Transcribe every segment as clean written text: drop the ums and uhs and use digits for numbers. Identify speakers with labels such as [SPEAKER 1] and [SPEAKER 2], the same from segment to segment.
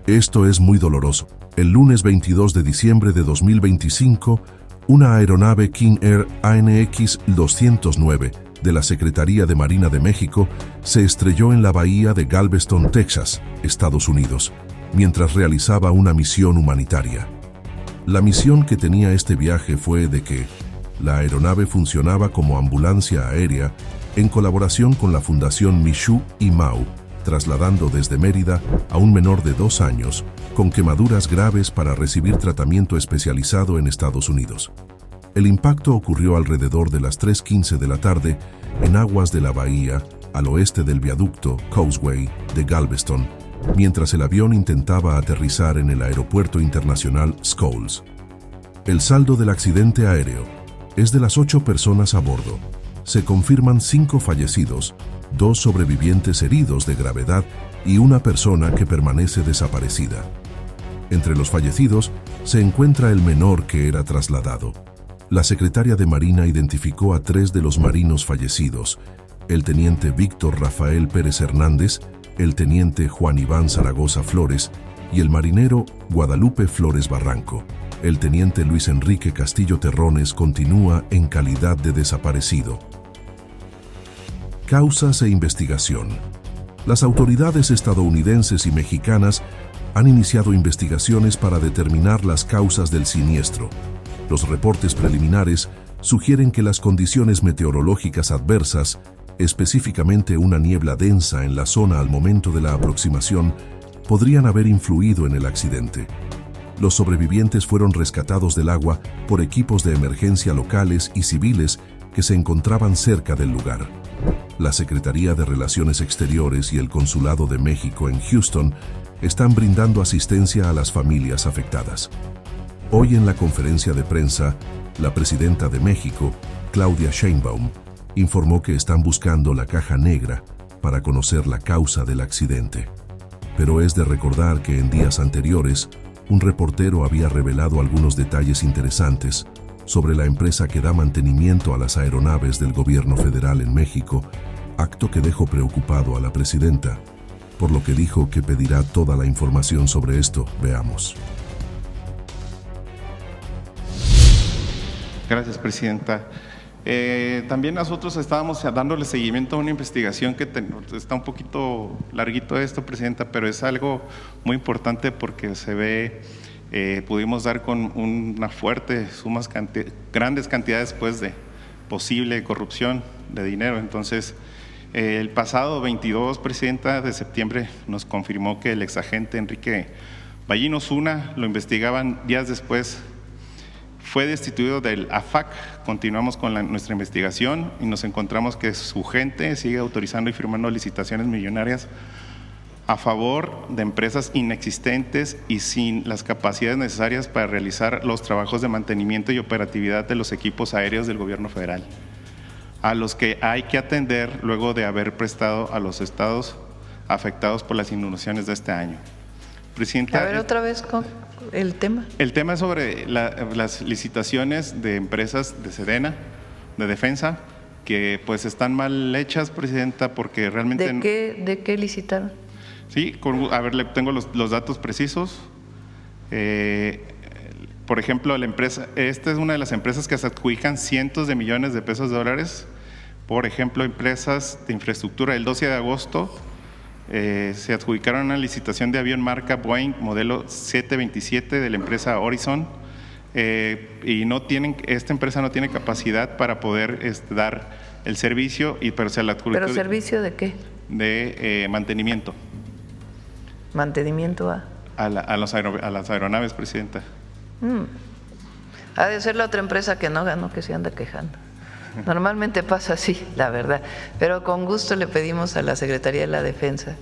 [SPEAKER 1] Esto es muy doloroso. El lunes 22 de diciembre de 2025, una aeronave King Air ANX 209 de la Secretaría de Marina de México se estrelló en la bahía de Galveston, Texas, Estados Unidos, mientras realizaba una misión humanitaria. La misión que tenía este viaje fue de que la aeronave funcionaba como ambulancia aérea en colaboración con la Fundación Michoud y Mau, trasladando desde Mérida a un menor de 2 años con quemaduras graves para recibir tratamiento especializado en Estados Unidos. El impacto ocurrió alrededor de las 3:15 de la tarde en aguas de la bahía, al oeste del viaducto Causeway de Galveston, mientras el avión intentaba aterrizar en el Aeropuerto Internacional Scholes. El saldo del accidente aéreo es de las 8 personas a bordo. Se confirman 5 fallecidos, 2 sobrevivientes heridos de gravedad y una persona que permanece desaparecida. Entre los fallecidos se encuentra el menor que era trasladado. La secretaria de Marina identificó a 3 de los marinos fallecidos: el teniente Víctor Rafael Pérez Hernández, el teniente Juan Iván Zaragoza Flores y el marinero Guadalupe Flores Barranco. El teniente Luis Enrique Castillo Terrones continúa en calidad de desaparecido. Causas e investigación. Las autoridades estadounidenses y mexicanas han iniciado investigaciones para determinar las causas del siniestro. Los reportes preliminares sugieren que las condiciones meteorológicas adversas, específicamente una niebla densa en la zona al momento de la aproximación, podrían haber influido en el accidente. Los sobrevivientes fueron rescatados del agua por equipos de emergencia locales y civiles que se encontraban cerca del lugar. La Secretaría de Relaciones Exteriores y el Consulado de México en Houston están brindando asistencia a las familias afectadas. Hoy en la conferencia de prensa, la presidenta de México, Claudia Sheinbaum, informó que están buscando la caja negra para conocer la causa del accidente. Pero es de recordar que en días anteriores, un reportero había revelado algunos detalles interesantes sobre la empresa que da mantenimiento a las aeronaves del gobierno federal en México, acto que dejó preocupado a la presidenta, por lo que dijo que pedirá toda la información sobre esto. Veamos.
[SPEAKER 2] Gracias, presidenta. También nosotros estábamos dándole seguimiento a una investigación que está un poquito larguito esto, presidenta, pero es algo muy importante porque se ve, pudimos dar con una fuerte sumas, grandes cantidades pues de posible corrupción de dinero. Entonces, el pasado 22, presidenta, de septiembre nos confirmó que el exagente Enrique Ballín Osuna, lo investigaban días después, fue destituido del AFAC. Continuamos con nuestra investigación y nos encontramos que su gente sigue autorizando y firmando licitaciones millonarias a favor de empresas inexistentes y sin las capacidades necesarias para realizar los trabajos de mantenimiento y operatividad de los equipos aéreos del gobierno federal, a los que hay que atender luego de haber prestado a los estados afectados por las inundaciones de este año. Presidenta,
[SPEAKER 3] a ver, otra vez con el tema.
[SPEAKER 2] El tema es sobre las licitaciones de empresas de Sedena, de defensa, que pues están mal hechas, presidenta, porque realmente…
[SPEAKER 3] ¿De qué licitaron?
[SPEAKER 2] Sí, a ver, tengo los datos precisos. Por ejemplo, la empresa, esta es una de las empresas que se adjudican cientos de millones de pesos de dólares. Por ejemplo, empresas de infraestructura. El 12 de agosto se adjudicaron una licitación de avión marca Boeing modelo 727 de la empresa Horizon, y esta empresa no tiene capacidad para poder dar el servicio, pero se la adjudicó.
[SPEAKER 3] ¿Pero servicio de qué?
[SPEAKER 2] De mantenimiento.
[SPEAKER 3] ¿Mantenimiento
[SPEAKER 2] a las aeronaves, presidenta.
[SPEAKER 3] Ha de ser la otra empresa que no ganó, que se anda quejando. Normalmente pasa así, la verdad, pero con gusto le pedimos a la Secretaría de la Defensa.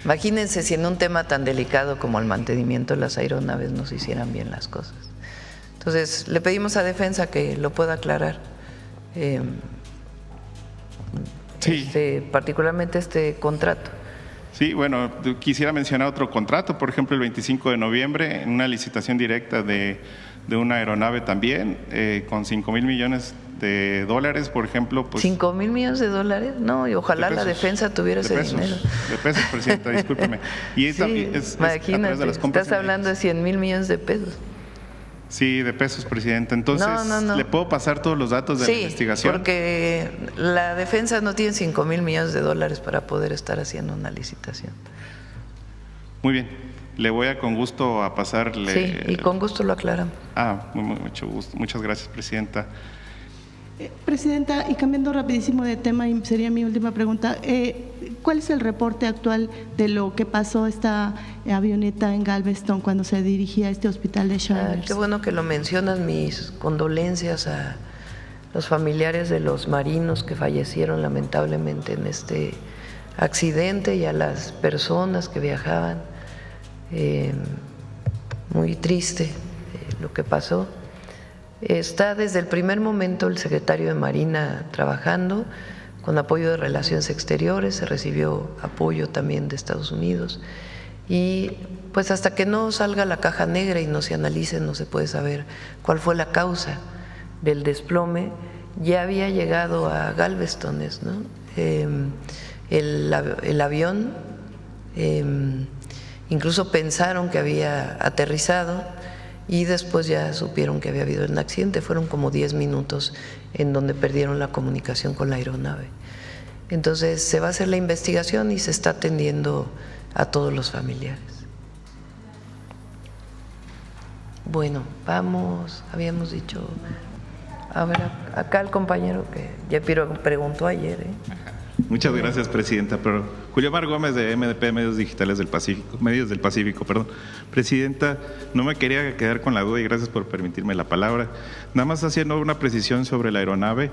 [SPEAKER 3] Imagínense si en un tema tan delicado como el mantenimiento de las aeronaves nos hicieran bien las cosas. Entonces, le pedimos a Defensa que lo pueda aclarar,
[SPEAKER 2] sí.
[SPEAKER 3] Particularmente este contrato.
[SPEAKER 2] Sí, bueno, quisiera mencionar otro contrato, por ejemplo, el 25 de noviembre, en una licitación directa de una aeronave también, con 5,000 millones de dólares, por ejemplo. Pues,
[SPEAKER 3] ¿5,000 millones de dólares? No, y ojalá la defensa tuviera ese dinero.
[SPEAKER 2] De pesos, presidenta, discúlpeme. Y
[SPEAKER 3] sí,
[SPEAKER 2] es
[SPEAKER 3] imagínate,
[SPEAKER 2] a través de las compras.
[SPEAKER 3] Estás hablando de 100,000 millones de pesos.
[SPEAKER 2] Sí, de pesos, presidenta. Entonces,
[SPEAKER 3] no.
[SPEAKER 2] ¿le puedo pasar todos los datos de la investigación?
[SPEAKER 3] Sí, porque la defensa no tiene 5,000 millones de dólares para poder estar haciendo una licitación.
[SPEAKER 2] Muy bien, le voy con gusto a pasarle.
[SPEAKER 3] Sí, y con gusto lo aclaramos.
[SPEAKER 2] Mucho gusto. Muchas gracias, presidenta.
[SPEAKER 4] Presidenta, y cambiando rapidísimo de tema, y sería mi última pregunta, ¿cuál es el reporte actual de lo que pasó esta avioneta en Galveston cuando se dirigía a este hospital de Shriners?
[SPEAKER 3] Qué bueno que lo mencionas, mis condolencias a los familiares de los marinos que fallecieron lamentablemente en este accidente y a las personas que viajaban. Muy triste lo que pasó. Está desde el primer momento el secretario de Marina trabajando con apoyo de Relaciones Exteriores, se recibió apoyo también de Estados Unidos y pues hasta que no salga la caja negra y no se analice no se puede saber cuál fue la causa del desplome. Ya había llegado a Galveston, ¿no? El avión, incluso pensaron que había aterrizado y después ya supieron que había habido un accidente. Fueron como 10 minutos en donde perdieron la comunicación con la aeronave. Entonces se va a hacer la investigación y se está atendiendo a todos los familiares. Bueno, vamos, habíamos dicho, a ver, acá el compañero que ya preguntó ayer.
[SPEAKER 2] Muchas gracias, presidenta. Pero Julio Mar Gómez, de MDP, Medios del Pacífico. Presidenta, no me quería quedar con la duda y gracias por permitirme la palabra. Nada más haciendo una precisión sobre la aeronave.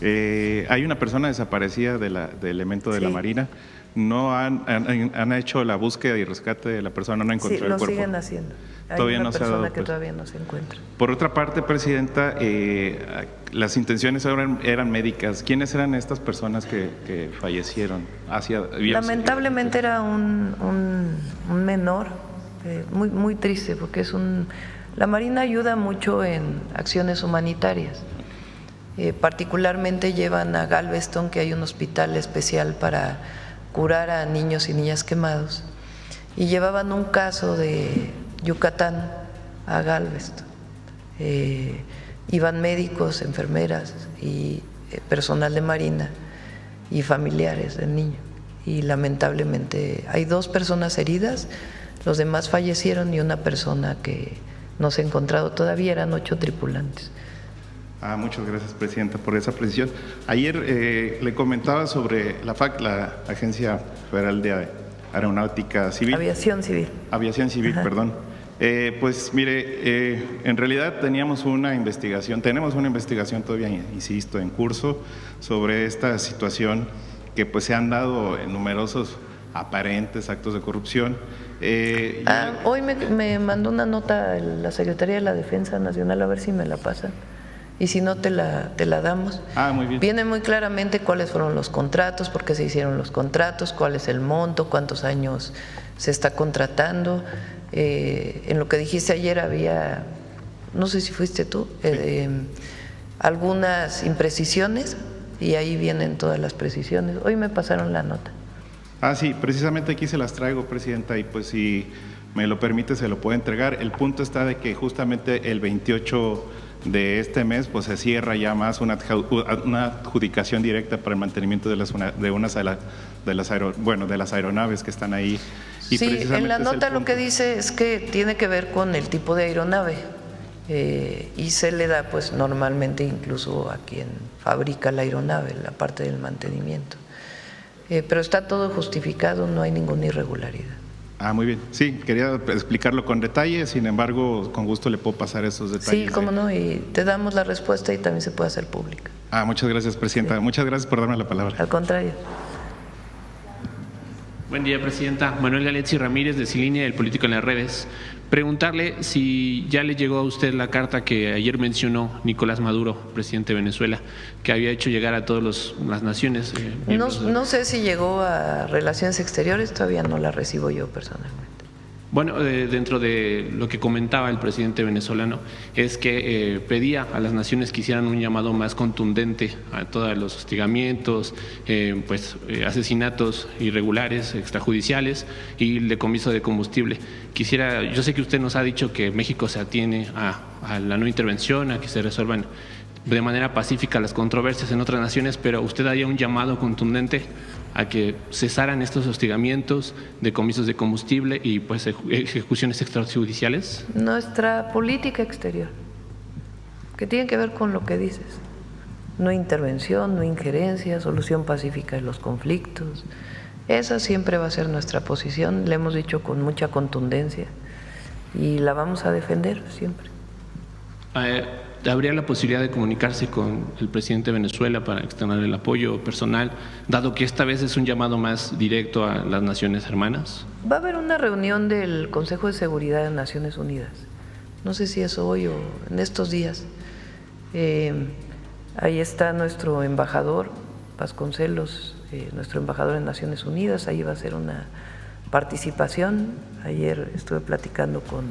[SPEAKER 2] Hay una persona desaparecida del elemento de la Marina. No han hecho la búsqueda y rescate de la persona, no han encontrado el cuerpo.
[SPEAKER 3] Sí, lo siguen haciendo. Hay
[SPEAKER 2] todavía
[SPEAKER 3] una
[SPEAKER 2] no
[SPEAKER 3] persona
[SPEAKER 2] se ha dado,
[SPEAKER 3] que todavía no se encuentra.
[SPEAKER 2] Por otra parte, presidenta, las intenciones eran médicas. ¿Quiénes eran estas personas que fallecieron?
[SPEAKER 3] Lamentablemente era un menor, muy triste, porque la Marina ayuda mucho en acciones humanitarias. Particularmente llevan a Galveston, que hay un hospital especial para curar a niños y niñas quemados, y llevaban un caso de Yucatán a Galveston. Iban médicos, enfermeras y personal de Marina y familiares del niño. Y lamentablemente hay 2 personas heridas, los demás fallecieron y una persona que no se ha encontrado todavía. Eran 8 tripulantes.
[SPEAKER 2] Muchas gracias, presidenta, por esa precisión. Ayer le comentaba sobre la FAC, la Agencia Federal de Aeronáutica Civil.
[SPEAKER 3] Aviación Civil.
[SPEAKER 2] Aviación Civil, perdón. Pues mire, en realidad tenemos una investigación todavía, insisto, en curso sobre esta situación que pues se han dado en numerosos aparentes actos de corrupción.
[SPEAKER 3] Hoy me mandó una nota la Secretaría de la Defensa Nacional, a ver si me la pasan. Y si no, te la damos.
[SPEAKER 2] Muy bien.
[SPEAKER 3] Viene muy claramente cuáles fueron los contratos, por qué se hicieron los contratos, cuál es el monto, cuántos años se está contratando. En lo que dijiste ayer había, no sé si fuiste tú, algunas imprecisiones y ahí vienen todas las precisiones. Hoy me pasaron la nota.
[SPEAKER 2] Sí, precisamente aquí se las traigo, presidenta, y pues si me lo permite se lo puedo entregar. El punto está de que justamente el 28 de este mes pues se cierra ya más una adjudicación directa para el mantenimiento de las aeronaves que están ahí. Y
[SPEAKER 3] sí, en la nota lo que dice es que tiene que ver con el tipo de aeronave y se le da pues normalmente incluso a quien fabrica la aeronave, la parte del mantenimiento. Pero está todo justificado, no hay ninguna irregularidad.
[SPEAKER 2] Muy bien. Sí, quería explicarlo con detalle, sin embargo, con gusto le puedo pasar esos detalles.
[SPEAKER 3] Sí, cómo no, y te damos la respuesta y también se puede hacer pública.
[SPEAKER 2] Muchas gracias, presidenta. Sí. Muchas gracias por darme la palabra.
[SPEAKER 3] Al contrario.
[SPEAKER 5] Buen día, presidenta. Manuel Galetzi Ramírez, de Cilinea, del Político en las Redes. Preguntarle si ya le llegó a usted la carta que ayer mencionó Nicolás Maduro, presidente de Venezuela, que había hecho llegar a todas las naciones.
[SPEAKER 3] No sé si llegó a Relaciones Exteriores, todavía no la recibo yo personalmente.
[SPEAKER 5] Bueno, dentro de lo que comentaba el presidente venezolano es que pedía a las naciones que hicieran un llamado más contundente a todos los hostigamientos, asesinatos irregulares, extrajudiciales y el decomiso de combustible. Yo sé que usted nos ha dicho que México se atiene a la no intervención, a que se resuelvan de manera pacífica las controversias en otras naciones, pero usted haría un llamado contundente a que cesaran estos hostigamientos, decomisos de combustible y pues ejecuciones extrajudiciales.
[SPEAKER 3] Nuestra política exterior, que tiene que ver con lo que dices, no intervención, no injerencia, solución pacífica de los conflictos, esa siempre va a ser nuestra posición, la hemos dicho con mucha contundencia y la vamos a defender siempre.
[SPEAKER 5] ¿Habría la posibilidad de comunicarse con el presidente de Venezuela para externar el apoyo personal, dado que esta vez es un llamado más directo a las naciones hermanas?
[SPEAKER 3] Va a haber una reunión del Consejo de Seguridad de Naciones Unidas, no sé si es hoy o en estos días. Ahí está nuestro embajador, Vasconcelos, nuestro embajador en Naciones Unidas, ahí va a ser una participación. Ayer estuve platicando con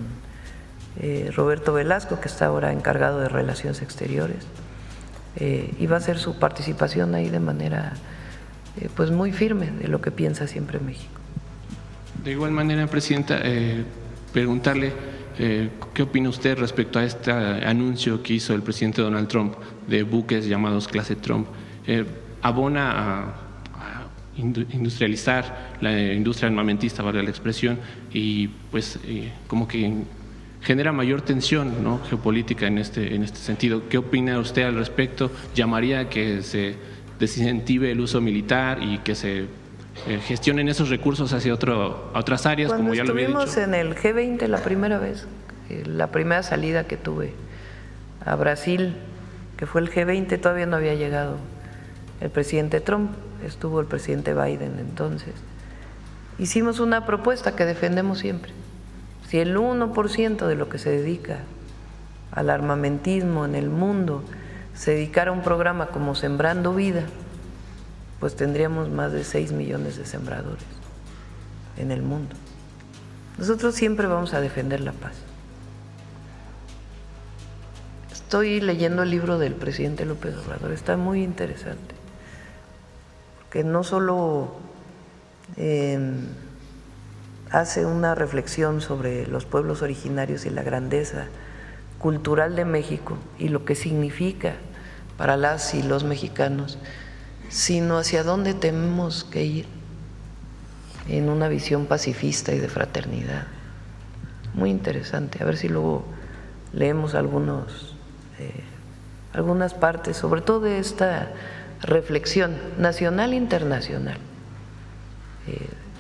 [SPEAKER 3] Roberto Velasco, que está ahora encargado de Relaciones Exteriores, y va a hacer su participación ahí de manera pues muy firme de lo que piensa siempre México.
[SPEAKER 5] De igual manera, Presidenta, preguntarle qué opina usted respecto a este anuncio que hizo el presidente Donald Trump de buques llamados clase Trump. Abona a industrializar la industria armamentista, valga la expresión, y pues como que genera mayor tensión, ¿no?, geopolítica en este sentido. ¿Qué opina usted al respecto? ¿Llamaría a que se desincentive el uso militar y que se gestionen esos recursos hacia otras áreas,
[SPEAKER 3] Cuando
[SPEAKER 5] como ya lo había dicho?
[SPEAKER 3] estuvimos en el G20 la primera vez, la primera salida que tuve a Brasil, que fue el G20, todavía no había llegado el presidente Trump, estuvo el presidente Biden entonces. Hicimos una propuesta que defendemos siempre. Si el 1% de lo que se dedica al armamentismo en el mundo se dedicara a un programa como Sembrando Vida, pues tendríamos más de 6 millones de sembradores en el mundo. Nosotros siempre vamos a defender la paz. Estoy leyendo el libro del presidente López Obrador, está muy interesante, porque no solo hace una reflexión sobre los pueblos originarios y la grandeza cultural de México y lo que significa para las y los mexicanos, sino hacia dónde tenemos que ir en una visión pacifista y de fraternidad. Muy interesante, a ver si luego leemos algunas partes, sobre todo de esta reflexión nacional e internacional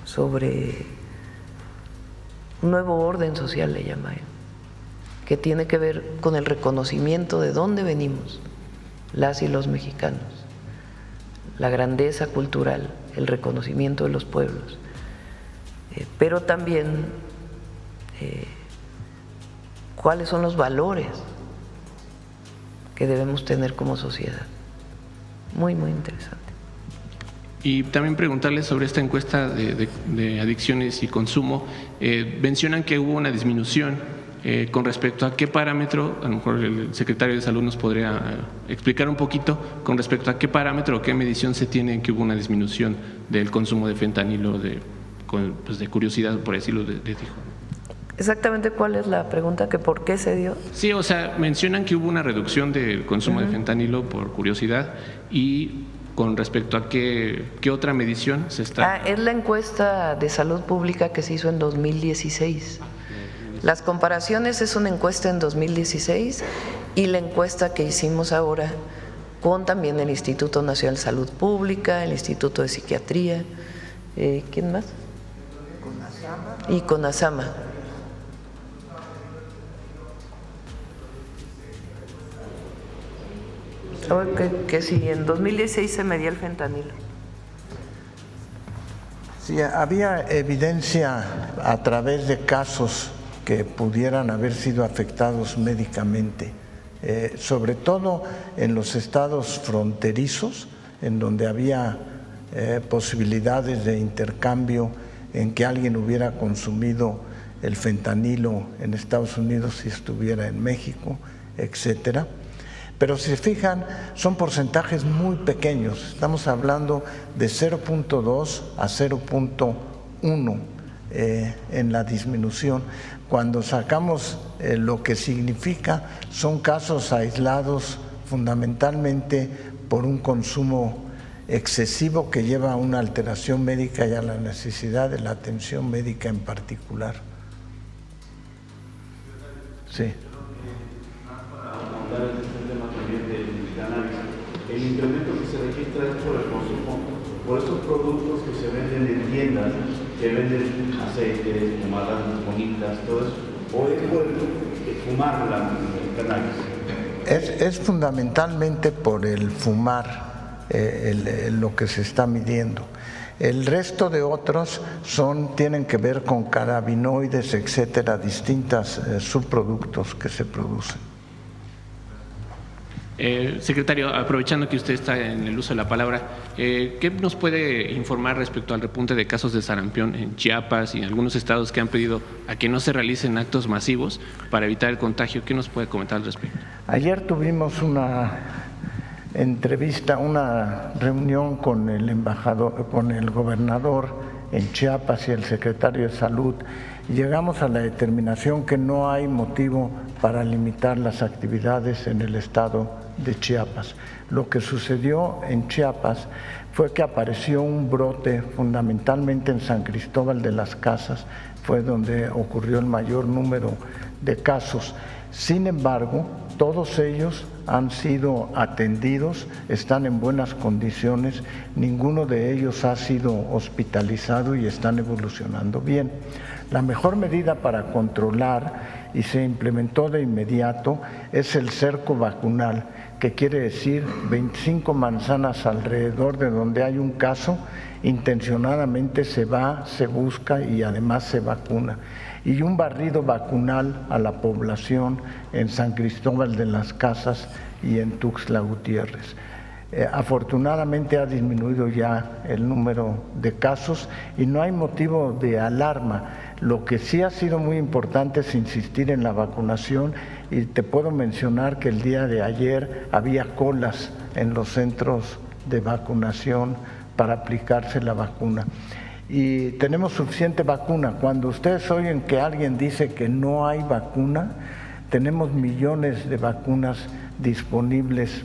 [SPEAKER 3] sobre un nuevo orden social, le llama él, que tiene que ver con el reconocimiento de dónde venimos las y los mexicanos, la grandeza cultural, el reconocimiento de los pueblos, pero también cuáles son los valores que debemos tener como sociedad. Muy, muy interesante.
[SPEAKER 5] Y también preguntarles sobre esta encuesta de adicciones y consumo. Mencionan que hubo una disminución con respecto a qué parámetro, a lo mejor el secretario de Salud nos podría explicar un poquito con respecto a qué parámetro o qué medición se tiene en que hubo una disminución del consumo de fentanilo, de curiosidad, por decirlo, de Tijuana.
[SPEAKER 3] Exactamente, ¿cuál es la pregunta? ¿Que por qué se dio?
[SPEAKER 5] Sí, o sea, mencionan que hubo una reducción del consumo de fentanilo por curiosidad y con respecto a qué otra medición se está…
[SPEAKER 3] Es la encuesta de salud pública que se hizo en 2016. Las comparaciones es una encuesta en 2016 y la encuesta que hicimos ahora con también el Instituto Nacional de Salud Pública, el Instituto de Psiquiatría, ¿quién más? Y CONASAMA. Que si en 2016 se medía el fentanilo.
[SPEAKER 6] Sí, había evidencia a través de casos que pudieran haber sido afectados médicamente, sobre todo en los estados fronterizos, en donde había posibilidades de intercambio, en que alguien hubiera consumido el fentanilo en Estados Unidos si estuviera en México, etcétera. Pero si se fijan, son porcentajes muy pequeños. Estamos hablando de 0.2 a 0.1 en la disminución. Cuando sacamos lo que significa, son casos aislados fundamentalmente por un consumo excesivo que lleva a una alteración médica y a la necesidad de la atención médica en particular. Sí.
[SPEAKER 7] El incremento que se registra es por el consumo, por esos productos que se venden en tiendas, que venden aceites, pomadas bonitas, todo eso, o es por fumar el cannabis.
[SPEAKER 6] Es fundamentalmente por el fumar lo que se está midiendo. El resto de otros tienen que ver con cannabinoides, etcétera, distintos subproductos que se producen.
[SPEAKER 5] Secretario, aprovechando que usted está en el uso de la palabra, ¿qué nos puede informar respecto al repunte de casos de sarampión en Chiapas y en algunos estados que han pedido a que no se realicen actos masivos para evitar el contagio? ¿Qué nos puede comentar al respecto?
[SPEAKER 6] Ayer tuvimos una entrevista, una reunión con el embajador, con el gobernador en Chiapas y el secretario de Salud. Llegamos a la determinación que no hay motivo para limitar las actividades en el estado de Chiapas. Lo que sucedió en Chiapas fue que apareció un brote fundamentalmente en San Cristóbal de las Casas, fue donde ocurrió el mayor número de casos. Sin embargo, todos ellos han sido atendidos, están en buenas condiciones, ninguno de ellos ha sido hospitalizado y están evolucionando bien. La mejor medida para controlar, y se implementó de inmediato, es el cerco vacunal, que quiere decir 25 manzanas alrededor de donde hay un caso, intencionadamente se va, se busca y además se vacuna. Y un barrido vacunal a la población en San Cristóbal de las Casas y en Tuxtla Gutiérrez. Afortunadamente ha disminuido ya el número de casos y no hay motivo de alarma. Lo que sí ha sido muy importante es insistir en la vacunación y te puedo mencionar que el día de ayer había colas en los centros de vacunación para aplicarse la vacuna. Y tenemos suficiente vacuna. Cuando ustedes oyen que alguien dice que no hay vacuna, tenemos millones de vacunas disponibles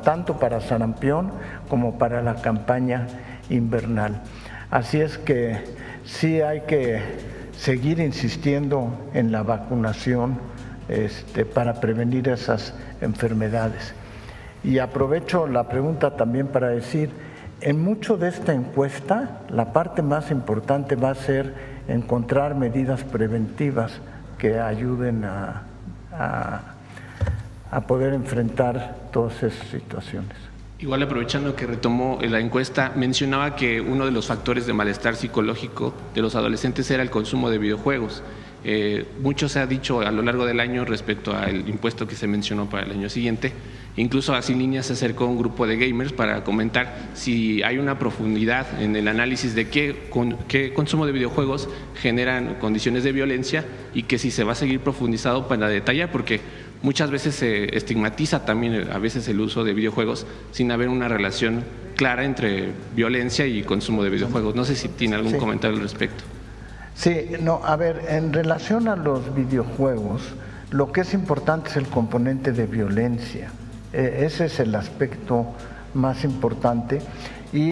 [SPEAKER 6] tanto para sarampión como para la campaña invernal. Así es que sí hay que seguir insistiendo en la vacunación para prevenir esas enfermedades. Y aprovecho la pregunta también para decir, en mucho de esta encuesta, la parte más importante va a ser encontrar medidas preventivas que ayuden a poder enfrentar todas esas situaciones.
[SPEAKER 5] Igual, aprovechando que retomó la encuesta, mencionaba que uno de los factores de malestar psicológico de los adolescentes era el consumo de videojuegos. Mucho se ha dicho a lo largo del año respecto al impuesto que se mencionó para el año siguiente. Incluso a Sin Línea se acercó un grupo de gamers para comentar si hay una profundidad en el análisis de qué consumo de videojuegos generan condiciones de violencia y que si se va a seguir profundizado para detallar, porque muchas veces se estigmatiza también a veces el uso de videojuegos sin haber una relación clara entre violencia y consumo de videojuegos. No sé si tiene algún comentario al respecto.
[SPEAKER 6] Sí, no, a ver, en relación a los videojuegos, lo que es importante es el componente de violencia. Ese es el aspecto más importante y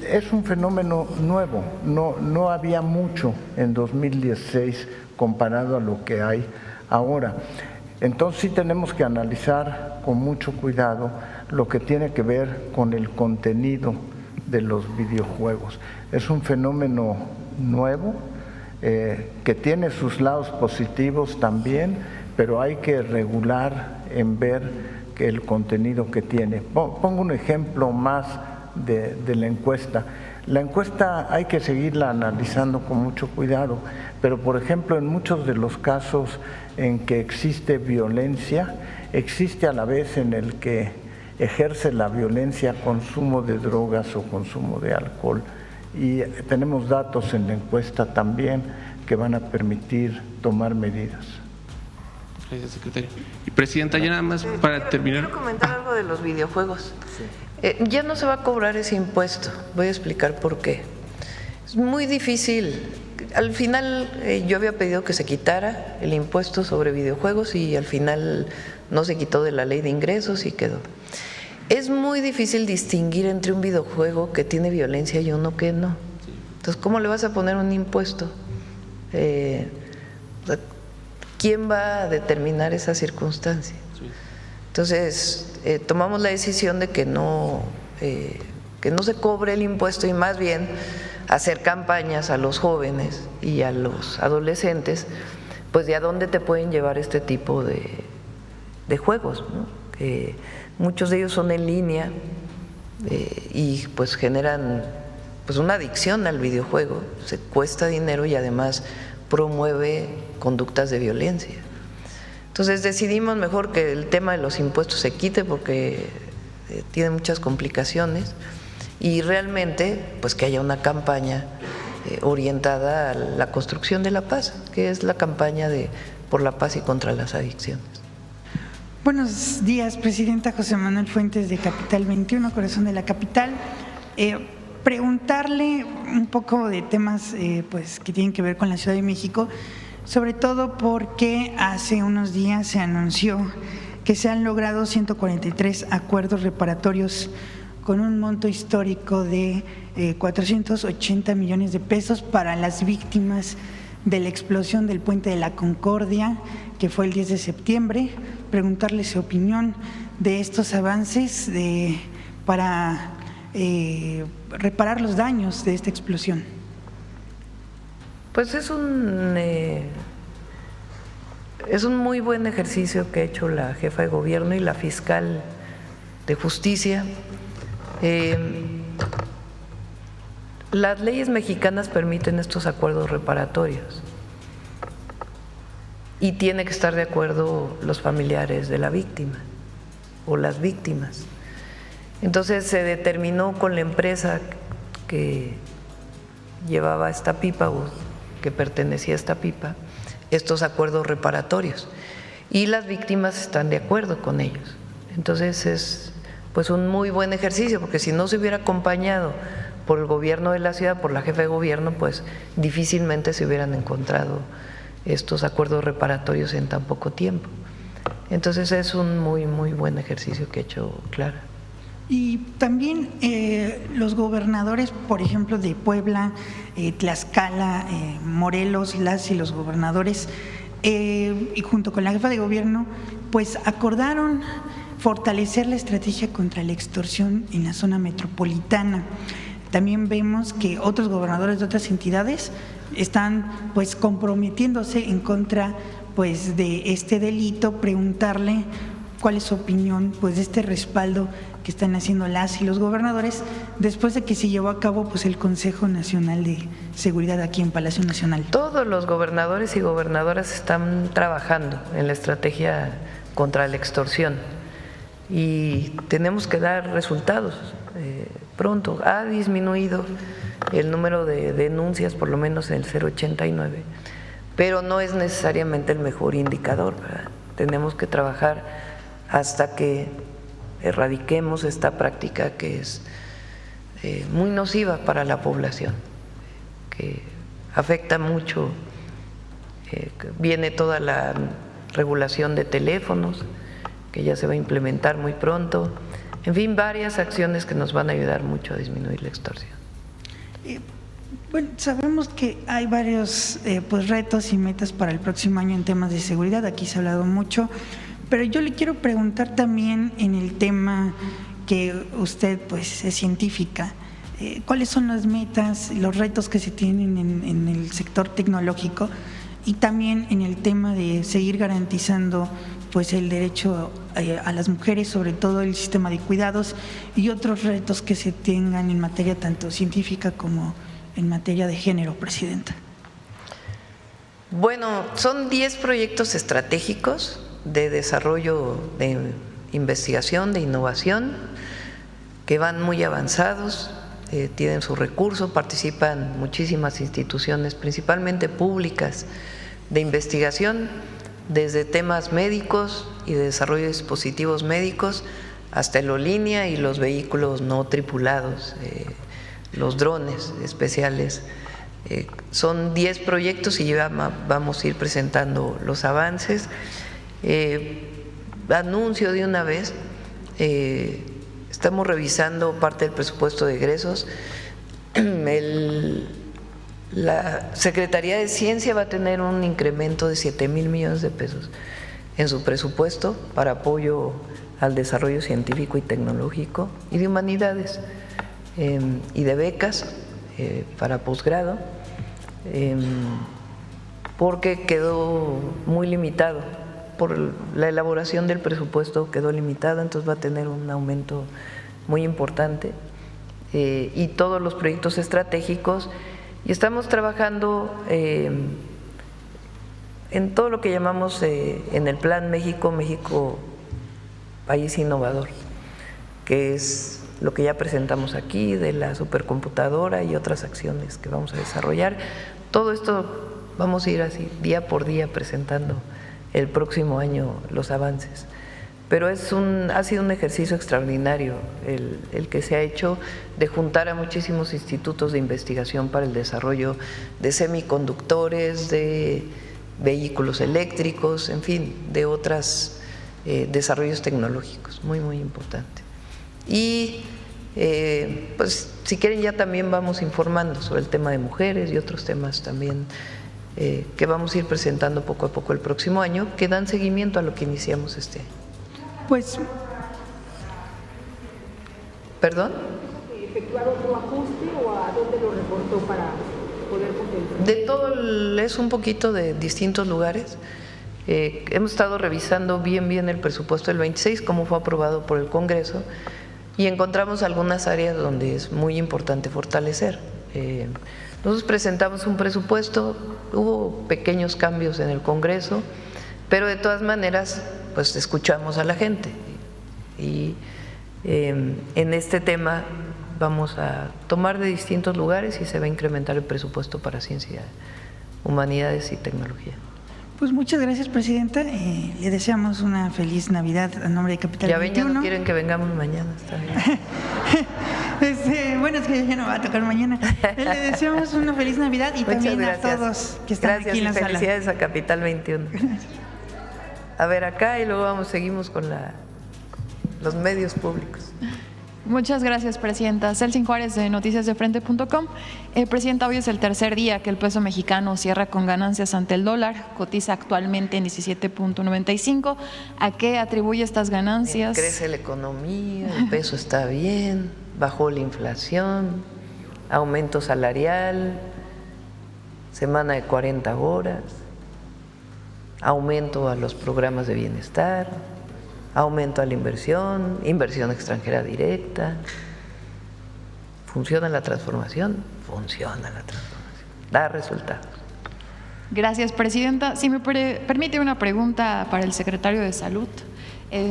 [SPEAKER 6] es un fenómeno nuevo, no había mucho en 2016 comparado a lo que hay ahora. Entonces sí tenemos que analizar con mucho cuidado lo que tiene que ver con el contenido de los videojuegos. Es un fenómeno nuevo que tiene sus lados positivos también, pero hay que regular en ver que el contenido que tiene. Pongo un ejemplo más de la encuesta. La encuesta hay que seguirla analizando con mucho cuidado, pero por ejemplo en muchos de los casos en que existe violencia, existe a la vez en el que ejerce la violencia consumo de drogas o consumo de alcohol. Y tenemos datos en la encuesta también que van a permitir tomar medidas.
[SPEAKER 5] Gracias, secretario. Y Presidenta, ya nada más para terminar.
[SPEAKER 3] Quiero comentar algo de los videojuegos. Ya no se va a cobrar ese impuesto. Voy a explicar por qué. Es muy difícil. Al final yo había pedido que se quitara el impuesto sobre videojuegos y al final no se quitó de la ley de ingresos y quedó. Es muy difícil distinguir entre un videojuego que tiene violencia y uno que no. Entonces, ¿cómo le vas a poner un impuesto? ¿Quién va a determinar esa circunstancia? Entonces, tomamos la decisión de que no se cobre el impuesto y más bien hacer campañas a los jóvenes y a los adolescentes, pues de a dónde te pueden llevar este tipo de juegos, ¿no? Que muchos de ellos son en línea y pues generan pues una adicción al videojuego, se cuesta dinero y además promueve conductas de violencia. Entonces decidimos mejor que el tema de los impuestos se quite porque tiene muchas complicaciones y realmente pues que haya una campaña orientada a la construcción de la paz, que es la campaña por la paz y contra las adicciones.
[SPEAKER 8] Buenos días, Presidenta. José Manuel Fuentes de Capital 21, Corazón de la Capital. Preguntarle un poco de temas pues que tienen que ver con la Ciudad de México, sobre todo porque hace unos días se anunció que se han logrado 143 acuerdos reparatorios con un monto histórico de 480 millones de pesos para las víctimas de la explosión del Puente de la Concordia, que fue el 10 de septiembre. Preguntarle su opinión de estos avances para reparar los daños de esta explosión.
[SPEAKER 3] Pues es un muy buen ejercicio que ha hecho la jefa de gobierno y la fiscal de justicia. Las leyes mexicanas permiten estos acuerdos reparatorios y tiene que estar de acuerdo los familiares de la víctima o las víctimas. Entonces se determinó con la empresa que llevaba esta pipa o que pertenecía a esta pipa estos acuerdos reparatorios y las víctimas están de acuerdo con ellos. Entonces es pues un muy buen ejercicio, porque si no se hubiera acompañado por el gobierno de la ciudad, por la jefa de gobierno, pues difícilmente se hubieran encontrado estos acuerdos reparatorios en tan poco tiempo. Entonces es un muy buen ejercicio que ha hecho Clara.
[SPEAKER 8] Y también los gobernadores, por ejemplo, de Puebla, Tlaxcala, Morelos, las y los gobernadores, y junto con la jefa de gobierno, pues acordaron fortalecer la estrategia contra la extorsión en la zona metropolitana. También vemos que otros gobernadores de otras entidades están pues comprometiéndose en contra pues de este delito. Preguntarle cuál es su opinión pues de este respaldo que están haciendo las y los gobernadores después de que se llevó a cabo pues el Consejo Nacional de Seguridad aquí en Palacio Nacional.
[SPEAKER 3] Todos los gobernadores y gobernadoras están trabajando en la estrategia contra la extorsión y tenemos que dar resultados pronto. Ha disminuido el número de denuncias, por lo menos en el 089, pero no es necesariamente el mejor indicador, ¿verdad? Tenemos que trabajar hasta que erradiquemos esta práctica que es muy nociva para la población, que afecta mucho. Viene toda la regulación de teléfonos, que ya se va a implementar muy pronto. En fin, varias acciones que nos van a ayudar mucho a disminuir la extorsión.
[SPEAKER 8] Bueno, sabemos que hay varios pues retos y metas para el próximo año en temas de seguridad, aquí se ha hablado mucho, pero yo le quiero preguntar también en el tema que usted pues es científica, ¿cuáles son las metas, los retos que se tienen en el sector tecnológico y también en el tema de seguir garantizando pues el derecho a las mujeres, sobre todo el sistema de cuidados y otros retos que se tengan en materia tanto científica como en materia de género, Presidenta?
[SPEAKER 3] Bueno, son 10 proyectos estratégicos de desarrollo, de investigación, de innovación, que van muy avanzados. tienen su recurso, participan muchísimas instituciones, principalmente públicas, de investigación, desde temas médicos y de desarrollo de dispositivos médicos hasta aerolínea y los vehículos no tripulados, los drones especiales. Son 10 proyectos y ya vamos a ir presentando los avances. Anuncio de una vez, estamos revisando parte del presupuesto de egresos. La Secretaría de Ciencia va a tener un incremento de 7,000 millones de pesos en su presupuesto para apoyo al desarrollo científico y tecnológico y de humanidades, y de becas para posgrado, porque quedó muy limitado. Por la elaboración del presupuesto quedó limitada, entonces va a tener un aumento muy importante, y todos los proyectos estratégicos. Y estamos trabajando en todo lo que llamamos en el Plan México País Innovador, que es lo que ya presentamos aquí de la supercomputadora y otras acciones que vamos a desarrollar. Todo esto vamos a ir así día por día presentando el próximo año los avances. Pero ha sido un ejercicio extraordinario el que se ha hecho de juntar a muchísimos institutos de investigación para el desarrollo de semiconductores, de vehículos eléctricos, en fin, de otros desarrollos tecnológicos, muy, muy importante. Y pues si quieren ya también vamos informando sobre el tema de mujeres y otros temas también que vamos a ir presentando poco a poco el próximo año, que dan seguimiento a lo que iniciamos este año.
[SPEAKER 8] Pues,
[SPEAKER 3] ¿perdón?
[SPEAKER 9] ¿Efectuar otro ajuste o a dónde lo reportó para poder contemplar?
[SPEAKER 3] De todo, es un poquito de distintos lugares. Hemos estado revisando bien el presupuesto del 26, como fue aprobado por el Congreso, y encontramos algunas áreas donde es muy importante fortalecer. Nosotros presentamos un presupuesto, hubo pequeños cambios en el Congreso, pero de todas maneras pues escuchamos a la gente, y en este tema vamos a tomar de distintos lugares y se va a incrementar el presupuesto para ciencia, humanidades y tecnología.
[SPEAKER 8] Pues muchas gracias, Presidenta. Le deseamos una feliz Navidad a nombre de Capital 21.
[SPEAKER 3] Ya no quieren que vengamos mañana, está bien.
[SPEAKER 8] Bueno, es que ya no va a tocar mañana. Le deseamos una feliz Navidad y también a todos que están aquí en la sala.
[SPEAKER 3] Felicidades a Capital 21. A ver acá y luego seguimos con los medios públicos.
[SPEAKER 10] Muchas gracias, Presidenta. Celsin Juárez, de noticiasdefrente.com. Presidenta, hoy es el tercer día que el peso mexicano cierra con ganancias ante el dólar, cotiza actualmente en 17.95. ¿A qué atribuye estas ganancias?
[SPEAKER 3] Crece la economía, el peso está bien, bajó la inflación, aumento salarial, semana de 40 horas, aumento a los programas de bienestar, aumento a la inversión extranjera directa. ¿Funciona la transformación? Funciona la transformación, da resultados.
[SPEAKER 10] Gracias, Presidenta. Si me permite una pregunta para el secretario de Salud.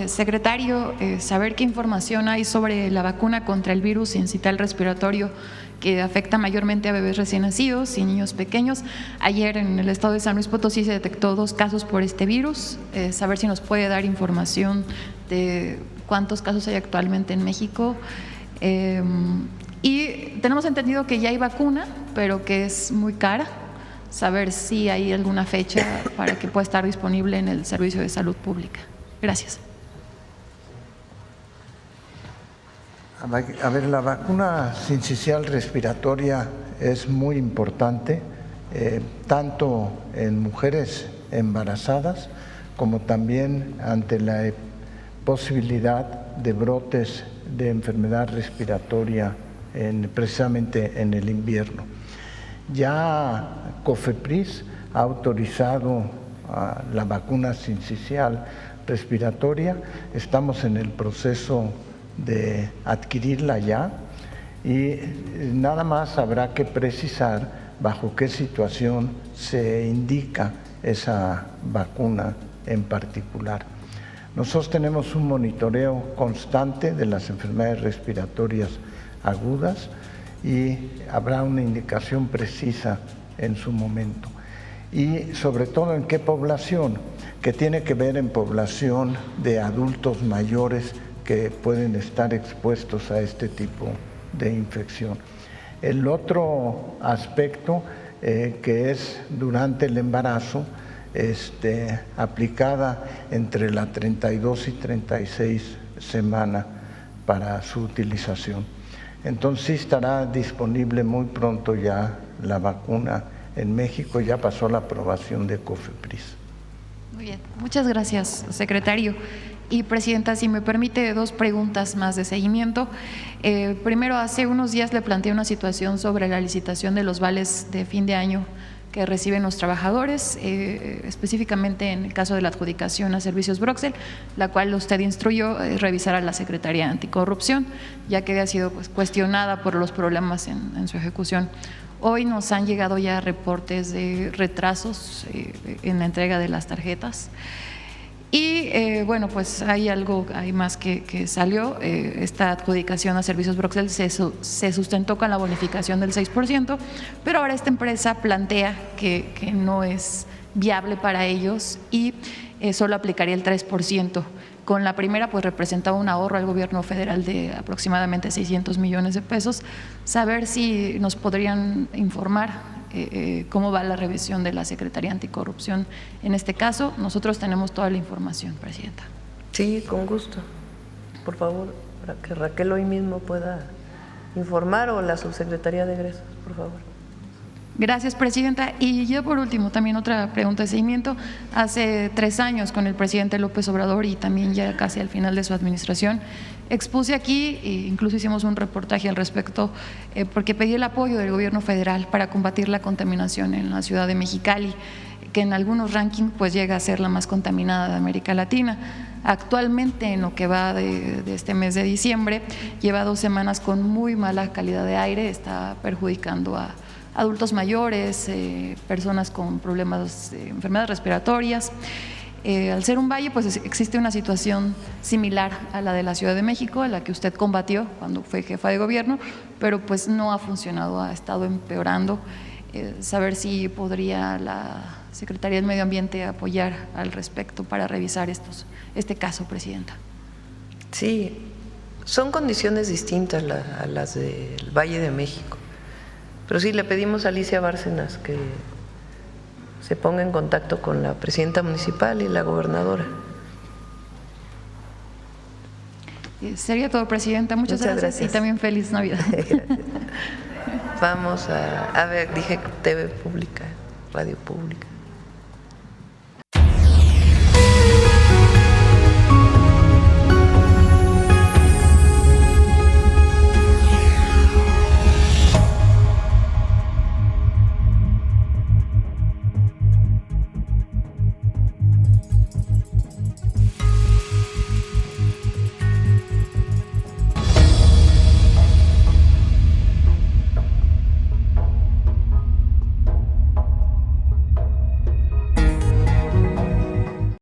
[SPEAKER 10] Secretario, saber qué información hay sobre la vacuna contra el virus incital respiratorio que afecta mayormente a bebés recién nacidos y niños pequeños. Ayer en el estado de San Luis Potosí se detectó 2 casos por este virus. Saber si nos puede dar información de cuántos casos hay actualmente en México. Y tenemos entendido que ya hay vacuna, pero que es muy cara. Saber si hay alguna fecha para que pueda estar disponible en el Servicio de Salud Pública. Gracias.
[SPEAKER 6] A ver, la vacuna sincicial respiratoria es muy importante, tanto en mujeres embarazadas como también ante la posibilidad de brotes de enfermedad respiratoria precisamente en el invierno. Ya COFEPRIS ha autorizado la vacuna sincicial respiratoria, estamos en el proceso de adquirirla ya y nada más habrá que precisar bajo qué situación se indica esa vacuna en particular. Nosotros tenemos un monitoreo constante de las enfermedades respiratorias agudas y habrá una indicación precisa en su momento. Y sobre todo en qué población, que tiene que ver en población de adultos mayores que pueden estar expuestos a este tipo de infección. El otro aspecto que es durante el embarazo, aplicada entre la 32 y 36 semana para su utilización. Entonces sí estará disponible muy pronto ya la vacuna en México, ya pasó la aprobación de COFEPRIS.
[SPEAKER 10] Muy bien, muchas gracias, secretario. Y presidenta, si me permite, 2 preguntas más de seguimiento. Primero, hace unos días le planteé una situación sobre la licitación de los vales de fin de año que reciben los trabajadores, específicamente en el caso de la adjudicación a Servicios Broxel, la cual usted instruyó revisar a la Secretaría Anticorrupción, ya que había sido cuestionada por los problemas en su ejecución. Hoy nos han llegado ya reportes de retrasos en la entrega de las tarjetas. Y bueno, pues hay más que salió. Esta adjudicación a Servicios Broxel se sustentó con la bonificación del 6%, pero ahora esta empresa plantea que no es viable para ellos y solo aplicaría el 3%. Con la primera, pues representaba un ahorro al gobierno federal de aproximadamente 600 millones de pesos. Saber si nos podrían informar cómo va la revisión de la Secretaría Anticorrupción en este caso. Nosotros tenemos toda la información, presidenta.
[SPEAKER 3] Sí, con gusto. Por favor, para que Raquel hoy mismo pueda informar, o la subsecretaría de egresos, por favor.
[SPEAKER 10] Gracias, presidenta. Y yo, por último, también otra pregunta de seguimiento. Hace 3 años, con el presidente López Obrador y también ya casi al final de su administración, expuse aquí, e incluso hicimos un reportaje al respecto, porque pedí el apoyo del gobierno federal para combatir la contaminación en la ciudad de Mexicali, que en algunos rankings pues llega a ser la más contaminada de América Latina. Actualmente, en lo que va de este mes de diciembre, lleva 2 semanas con muy mala calidad de aire, está perjudicando a adultos mayores, personas con problemas de enfermedades respiratorias. Al ser un valle, pues existe una situación similar a la de la Ciudad de México, a la que usted combatió cuando fue jefa de gobierno, pero pues no ha funcionado, ha estado empeorando. Saber si podría la Secretaría del Medio Ambiente apoyar al respecto para revisar este caso, presidenta.
[SPEAKER 3] Sí, son condiciones distintas a las del Valle de México. Pero sí, le pedimos a Alicia Bárcenas que se ponga en contacto con la presidenta municipal y la gobernadora.
[SPEAKER 10] Sería todo, presidenta. Muchas gracias. Y también feliz Navidad.
[SPEAKER 3] Gracias. Vamos a ver, dije TV pública, radio pública.